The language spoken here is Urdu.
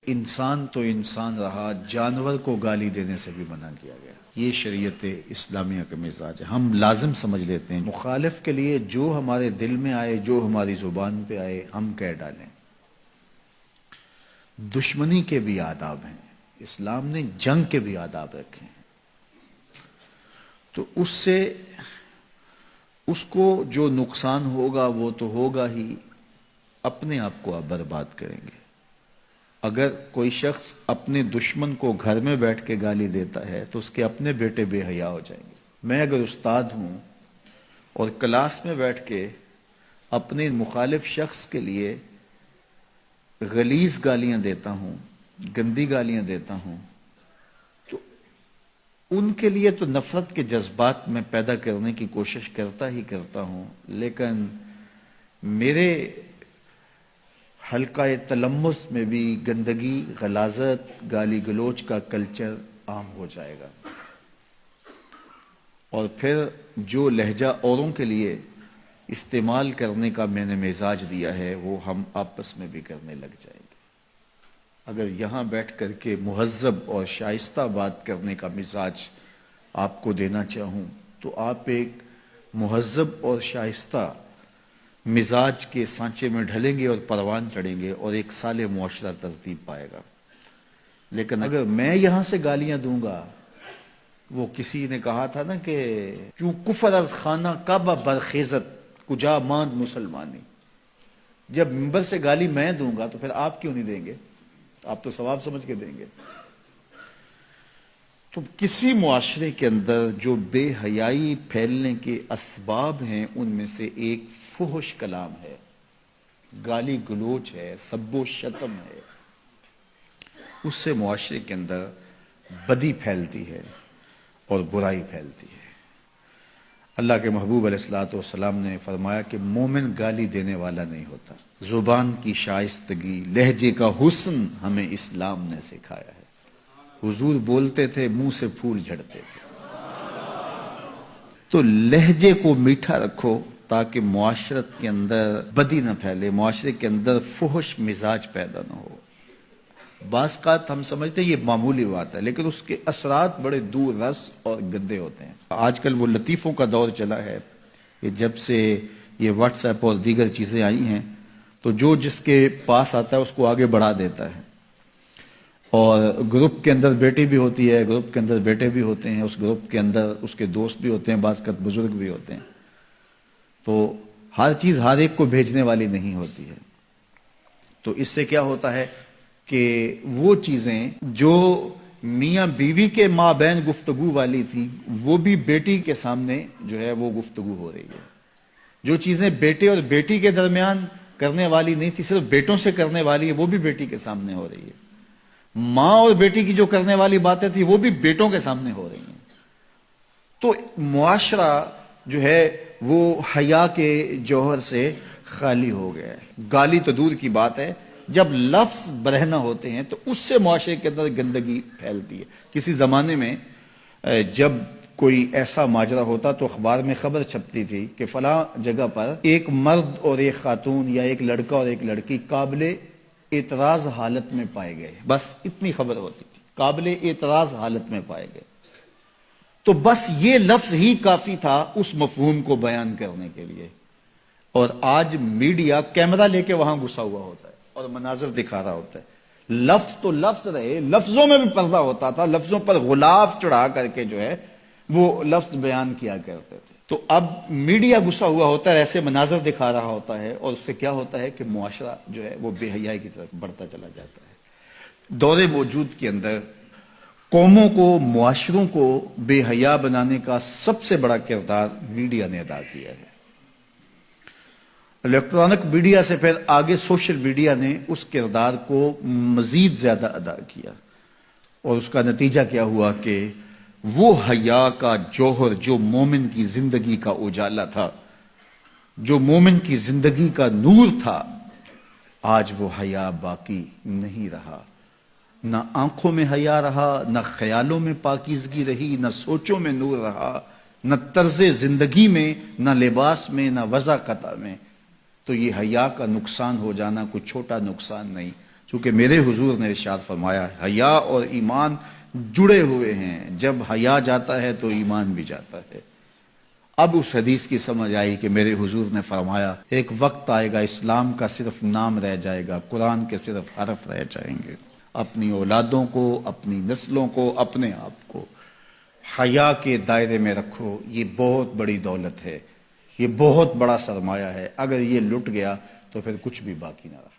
انسان تو انسان رہا، جانور کو گالی دینے سے بھی منع کیا گیا۔ یہ شریعت اسلامیہ کا مزاج ہے۔ ہم لازم سمجھ لیتے ہیں مخالف کے لیے جو ہمارے دل میں آئے، جو ہماری زبان پہ آئے، ہم کہہ ڈالیں۔ دشمنی کے بھی آداب ہیں، اسلام نے جنگ کے بھی آداب رکھے ہیں، تو اس سے اس کو جو نقصان ہوگا وہ تو ہوگا ہی، اپنے آپ کو آپ برباد کریں گے۔ اگر کوئی شخص اپنے دشمن کو گھر میں بیٹھ کے گالی دیتا ہے تو اس کے اپنے بیٹے بے حیا ہو جائیں گے۔ میں اگر استاد ہوں اور کلاس میں بیٹھ کے اپنے مخالف شخص کے لیے غلیظ گالیاں دیتا ہوں، گندی گالیاں دیتا ہوں، تو ان کے لیے تو نفرت کے جذبات میں پیدا کرنے کی کوشش کرتا ہوں، لیکن میرے حلقہ تلمس میں بھی گندگی، غلاظت، گالی گلوچ کا کلچر عام ہو جائے گا، اور پھر جو لہجہ اوروں کے لیے استعمال کرنے کا میں نے مزاج دیا ہے وہ ہم آپس میں بھی کرنے لگ جائیں گے۔ اگر یہاں بیٹھ کر کے مہذب اور شائستہ بات کرنے کا مزاج آپ کو دینا چاہوں تو آپ ایک مہذب اور شائستہ مزاج کے سانچے میں ڈھلیں گے اور پروان چڑھیں گے اور ایک صالح معاشرہ ترتیب پائے گا۔ لیکن اگر میں یہاں سے گالیاں دوں گا، وہ کسی نے کہا تھا نا کہ چوں کفر از خانہ کعبہ برخیزت کجا ماند مسلمانی، جب منبر سے گالی میں دوں گا تو پھر آپ کیوں نہیں دیں گے؟ آپ تو ثواب سمجھ کے دیں گے۔ تو کسی معاشرے کے اندر جو بے حیائی پھیلنے کے اسباب ہیں ان میں سے ایک فحش کلام ہے، گالی گلوچ ہے، سب و شتم ہے، اس سے معاشرے کے اندر بدی پھیلتی ہے اور برائی پھیلتی ہے۔ اللہ کے محبوب علیہ الصلوۃ والسلام نے فرمایا کہ مومن گالی دینے والا نہیں ہوتا۔ زبان کی شائستگی، لہجے کا حسن ہمیں اسلام نے سکھایا ہے۔ حضور بولتے تھے، منہ سے پھول جھڑتے تھے۔ تو لہجے کو میٹھا رکھو تاکہ معاشرت کے اندر بدی نہ پھیلے، معاشرے کے اندر فحش مزاج پیدا نہ ہو۔ بعض اوقات ہم سمجھتے ہیں یہ معمولی بات ہے، لیکن اس کے اثرات بڑے دور رس اور گندے ہوتے ہیں۔ آج کل وہ لطیفوں کا دور چلا ہے کہ جب سے یہ واٹس ایپ اور دیگر چیزیں آئی ہیں تو جو جس کے پاس آتا ہے اس کو آگے بڑھا دیتا ہے، اور گروپ کے اندر بیٹی بھی ہوتی ہے، گروپ کے اندر بیٹے بھی ہوتے ہیں، اس گروپ کے اندر اس کے دوست بھی ہوتے ہیں، بعض اوقات بزرگ بھی ہوتے ہیں، تو ہر چیز ہر ایک کو بھیجنے والی نہیں ہوتی ہے۔ تو اس سے کیا ہوتا ہے کہ وہ چیزیں جو میاں بیوی کے مابین گفتگو والی تھی وہ بھی بیٹی کے سامنے جو ہے وہ گفتگو ہو رہی ہے۔ جو چیزیں بیٹے اور بیٹی کے درمیان کرنے والی نہیں تھی، صرف بیٹوں سے کرنے والی ہے، وہ بھی بیٹی کے سامنے ہو رہی ہے۔ ماں اور بیٹی کی جو کرنے والی باتیں تھی وہ بھی بیٹوں کے سامنے ہو رہی ہیں۔ تو معاشرہ جو ہے وہ حیا کے جوہر سے خالی ہو گیا ہے۔ گالی تو دور کی بات ہے، جب لفظ برہنہ ہوتے ہیں تو اس سے معاشرے کے اندر گندگی پھیلتی ہے۔ کسی زمانے میں جب کوئی ایسا ماجرا ہوتا تو اخبار میں خبر چھپتی تھی کہ فلاں جگہ پر ایک مرد اور ایک خاتون یا ایک لڑکا اور ایک لڑکی قابل اعتراض حالت میں پائے گئے، بس اتنی خبر ہوتی تھی، قابل اعتراض حالت میں پائے گئے۔ تو بس یہ لفظ ہی کافی تھا اس مفہوم کو بیان کرنے کے لیے، اور آج میڈیا کیمرہ لے کے وہاں گھسا ہوا ہوتا ہے اور مناظر دکھا رہا ہوتا ہے۔ لفظ تو لفظ رہے، لفظوں میں بھی پردہ ہوتا تھا، لفظوں پر غلاف چڑھا کر کے جو ہے وہ لفظ بیان کیا کرتے تھے۔ تو اب میڈیا گھسا ہوا ہوتا ہے، ایسے مناظر دکھا رہا ہوتا ہے، اور اس سے کیا ہوتا ہے کہ معاشرہ جو ہے وہ بے حیائی کی طرف بڑھتا چلا جاتا ہے۔ دور موجود کے اندر قوموں کو، معاشروں کو بے حیا بنانے کا سب سے بڑا کردار میڈیا نے ادا کیا ہے۔ الیکٹرانک میڈیا سے پھر آگے سوشل میڈیا نے اس کردار کو مزید زیادہ ادا کیا، اور اس کا نتیجہ کیا ہوا کہ وہ حیا کا جوہر جو مومن کی زندگی کا اجالا تھا، جو مومن کی زندگی کا نور تھا، آج وہ حیا باقی نہیں رہا۔ نہ آنکھوں میں حیا رہا، نہ خیالوں میں پاکیزگی رہی، نہ سوچوں میں نور رہا، نہ طرز زندگی میں، نہ لباس میں، نہ وضع قطع میں۔ تو یہ حیا کا نقصان ہو جانا کوئی چھوٹا نقصان نہیں، چونکہ میرے حضور نے ارشاد فرمایا حیا اور ایمان جڑے ہوئے ہیں، جب حیا جاتا ہے تو ایمان بھی جاتا ہے۔ اب اس حدیث کی سمجھ آئی کہ میرے حضور نے فرمایا ایک وقت آئے گا اسلام کا صرف نام رہ جائے گا، قرآن کے صرف حرف رہ جائیں گے۔ اپنی اولادوں کو، اپنی نسلوں کو، اپنے آپ کو حیا کے دائرے میں رکھو، یہ بہت بڑی دولت ہے، یہ بہت بڑا سرمایہ ہے، اگر یہ لٹ گیا تو پھر کچھ بھی باقی نہ رہا۔